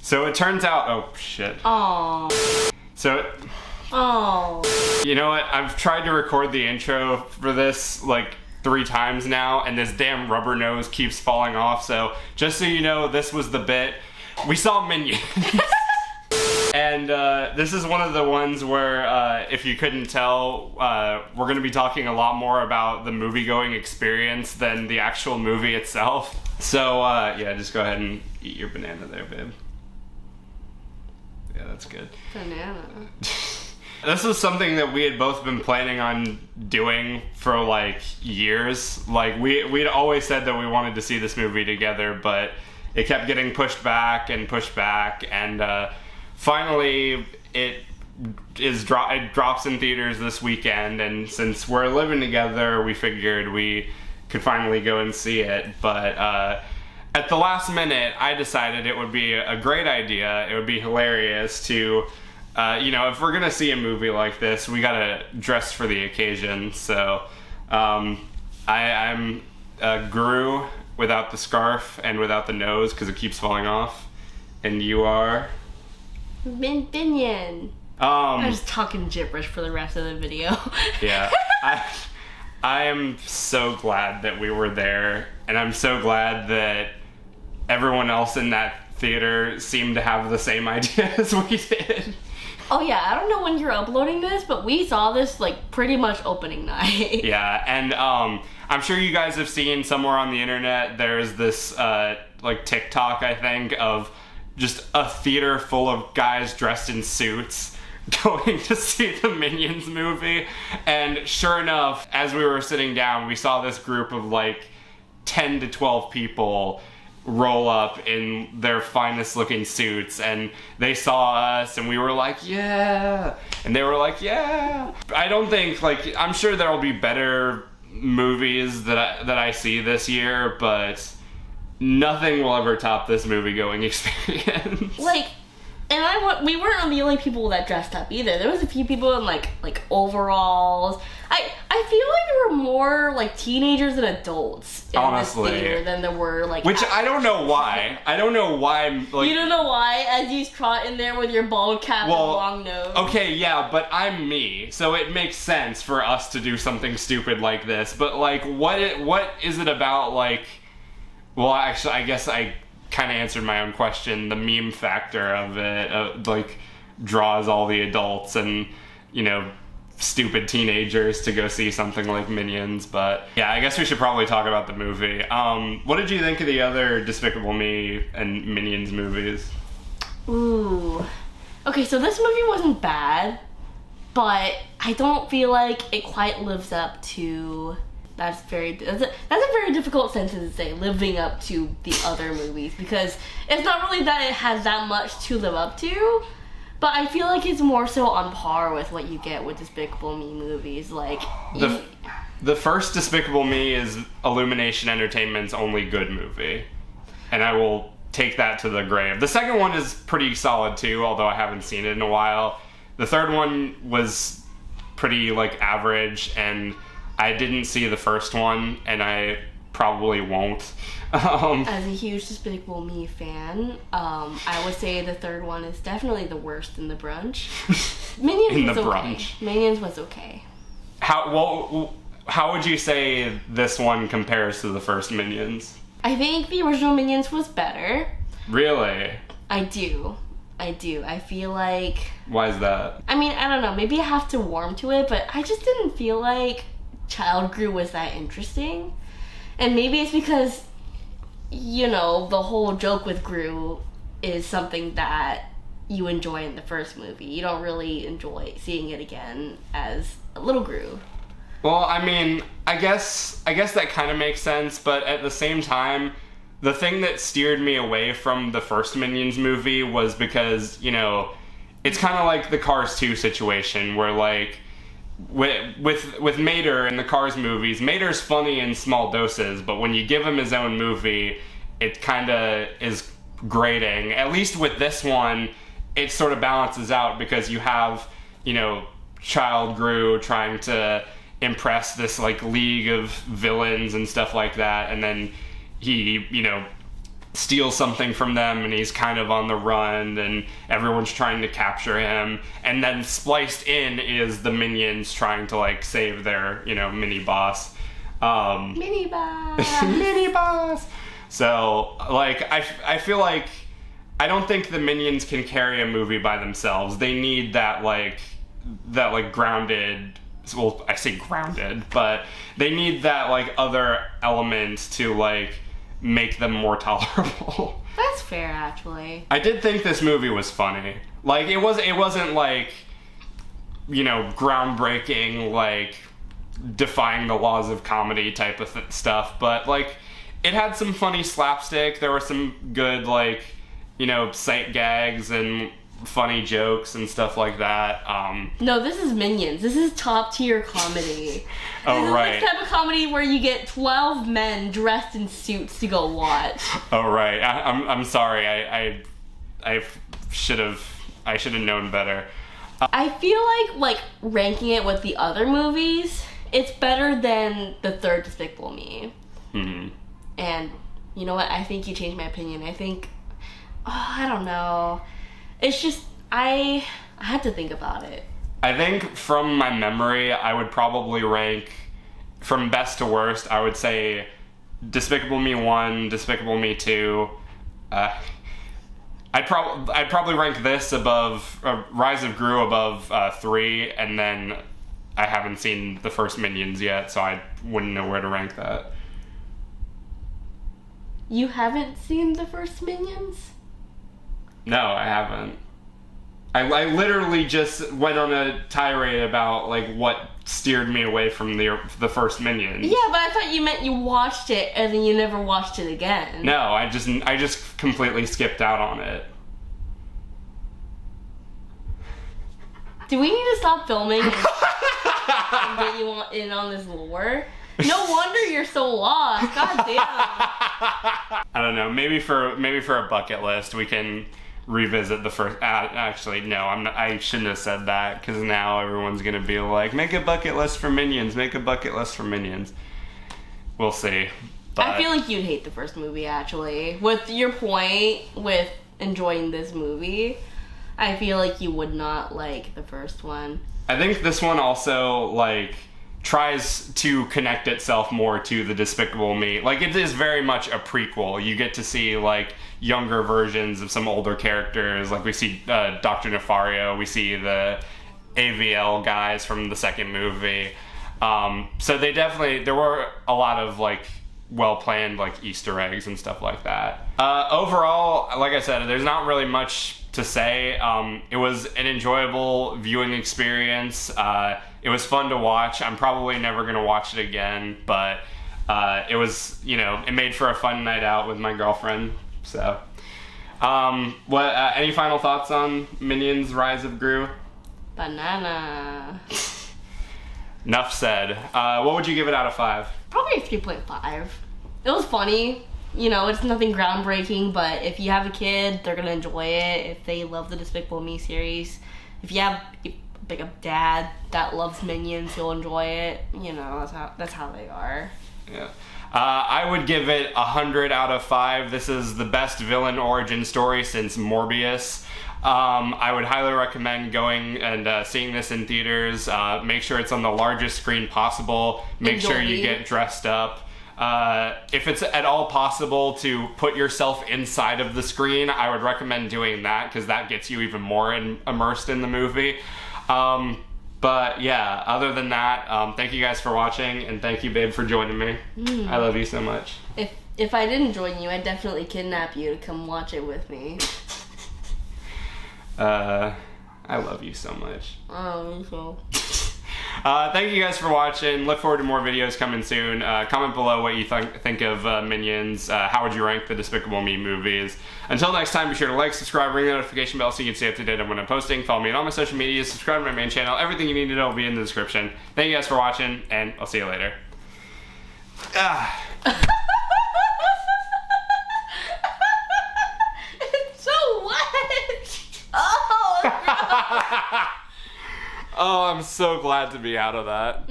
So it turns out, oh shit. Oh. So, you know what? I've tried to record the intro for this like 3 times now, and this damn rubber nose keeps falling off. So just so you know, this was the bit. We saw Minions. And this is one of the ones where, if you couldn't tell, we're going to be talking a lot more about the movie-going experience than the actual movie itself. So, yeah, just go ahead and eat your banana there, babe. Yeah, that's good. Banana. This was something that we had both been planning on doing for, like, years. Like, we'd always said that we wanted to see this movie together, but it kept getting pushed back, and finally, it drops in theaters this weekend, and since we're living together, we figured we could finally go and see it. But at the last minute, I decided it would be a great idea. It would be hilarious to, you know, if we're gonna see a movie like this, we gotta dress for the occasion. So I'm Gru without the scarf and without the nose because it keeps falling off, and you are Minion. I'm just talking gibberish for the rest of the video. Yeah. I am so glad that we were there, and I'm so glad that everyone else in that theater seemed to have the same idea as we did. Oh yeah, I don't know when you're uploading this, but we saw this like pretty much opening night. Yeah, and I'm sure you guys have seen somewhere on the internet, there's this like TikTok, I think, of just a theater full of guys dressed in suits going to see the Minions movie. And sure enough, as we were sitting down, we saw this group of like 10 to 12 people roll up in their finest looking suits, and they saw us and we were like, yeah, and they were like, yeah. I don't think, like, I'm sure there'll be better movies that I see this year, but nothing will ever top this movie-going experience. Like, and we weren't the only people that dressed up either. There was a few people in like overalls. I feel like there were more like teenagers and adults in this theater than there were like. Which I don't know why. I don't know why. Like, you don't know why, as you trot in there with your bald cap and long nose. Okay, yeah, but I'm me, so it makes sense for us to do something stupid like this. But like, what is it about? Like, well, actually, I guess I kind of answered my own question. The meme factor of it, like, draws all the adults and, you know, stupid teenagers to go see something like Minions. But yeah, I guess we should probably talk about the movie. What did you think of the other Despicable Me and Minions movies? Ooh. Okay, so this movie wasn't bad, but I don't feel like it quite lives up to... That's a very difficult sentence to say, living up to the other movies, because it's not really that it has that much to live up to, but I feel like it's more so on par with what you get with Despicable Me movies. Like, the first Despicable Me is Illumination Entertainment's only good movie, and I will take that to the grave. The second one is pretty solid too, although I haven't seen it in a while. The third one was pretty, like, average, and I didn't see the first one, and I probably won't. As a huge Despicable Me fan, I would say the third one is definitely the worst in the bunch. Minions was okay. Minions was okay. How would you say this one compares to the first Minions? I think the original Minions was better. Really? I do. I feel like... Why is that? I mean, I don't know. Maybe I have to warm to it, but I just didn't feel like Child Gru was that interesting. And maybe it's because, you know, the whole joke with Gru is something that you enjoy in the first movie. You don't really enjoy seeing it again as a little Gru. Well, I mean, I guess that kind of makes sense, but at the same time, the thing that steered me away from the first Minions movie was because, you know, it's kind of like the Cars 2 situation where, like, with Mater in the Cars movies, Mater's funny in small doses, but when you give him his own movie, it kind of is grating. At least with this one, it sort of balances out because you have, you know, Child Gru trying to impress this, like, league of villains and stuff like that, and then he, you know, steals something from them, and he's kind of on the run, and everyone's trying to capture him. And then spliced in is the minions trying to like save their, you know, mini boss. Mini boss. Mini boss. So like I feel like I don't think the minions can carry a movie by themselves. They need that grounded. Well, I say grounded, but they need that like other element to like make them more tolerable. That's fair, actually. I did think this movie was funny. Like it wasn't like, you know, groundbreaking, like defying the laws of comedy type of stuff, but like it had some funny slapstick. There were some good like, you know, sight gags and funny jokes and stuff like that. No, this is Minions. This is top tier comedy. Oh, this right. Is the type of comedy where you get 12 men dressed in suits to go watch. Oh, right. I'm sorry. I should have known better. I feel like ranking it with the other movies, it's better than the third Despicable Me. Mm-hmm. And you know what? I think you changed my opinion. I don't know. It's just, I had to think about it. I think from my memory, I would probably rank, from best to worst, I would say Despicable Me 1, Despicable Me 2. I'd probably rank this above, Rise of Gru above 3, and then I haven't seen the first Minions yet, so I wouldn't know where to rank that. You haven't seen the first Minions? No, I haven't. I literally just went on a tirade about like what steered me away from the first Minions. Yeah, but I thought you meant you watched it and then you never watched it again. No, I just completely skipped out on it. Do we need to stop filming and get you in on this lore? No wonder you're so lost. God damn. I don't know. Maybe for a bucket list, we can revisit the first. Actually, no. I shouldn't have said that because now everyone's gonna be like, make a bucket list for Minions. Make a bucket list for Minions. We'll see. But I feel like you'd hate the first movie. Actually, with your point with enjoying this movie, I feel like you would not like the first one. I think this one also like tries to connect itself more to the Despicable Me. Like, it is very much a prequel. You get to see like younger versions of some older characters. Like we see Dr. Nefario, we see the AVL guys from the second movie. So there were a lot of like well-planned like Easter eggs and stuff like that. Overall, like I said, there's not really much to say. It was an enjoyable viewing experience. It was fun to watch. I'm probably never going to watch it again, but it was, you know, it made for a fun night out with my girlfriend. So, any final thoughts on Minions Rise of Gru? Banana. Enough said. What would you give it out of 5? Probably a 3.5. It was funny. You know, it's nothing groundbreaking, but if you have a kid, they're gonna enjoy it. If they love the Despicable Me series, if you have like a dad that loves Minions, he'll enjoy it. You know, that's how they are. Yeah. I would give it 100 out of 5. This is the best villain origin story since Morbius. I would highly recommend going and seeing this in theaters. Make sure it's on the largest screen possible. Make sure you get dressed up. If it's at all possible to put yourself inside of the screen, I would recommend doing that because that gets you even more immersed in the movie. But yeah, other than that, thank you guys for watching, and thank you, babe, for joining me. I love you so much. If I didn't join you, I'd definitely kidnap you to come watch it with me. I love you so much. Oh, so. Thank you guys for watching. Look forward to more videos coming soon. Comment below what you think of Minions. How would you rank the Despicable Me movies? Until next time, be sure to like, subscribe, ring the notification bell so you can stay up to date on when I'm posting. Follow me on all my social media. Subscribe to my main channel. Everything you need to know will be in the description. Thank you guys for watching, and I'll see you later. It's so wet. Oh, no. Oh, I'm so glad to be out of that.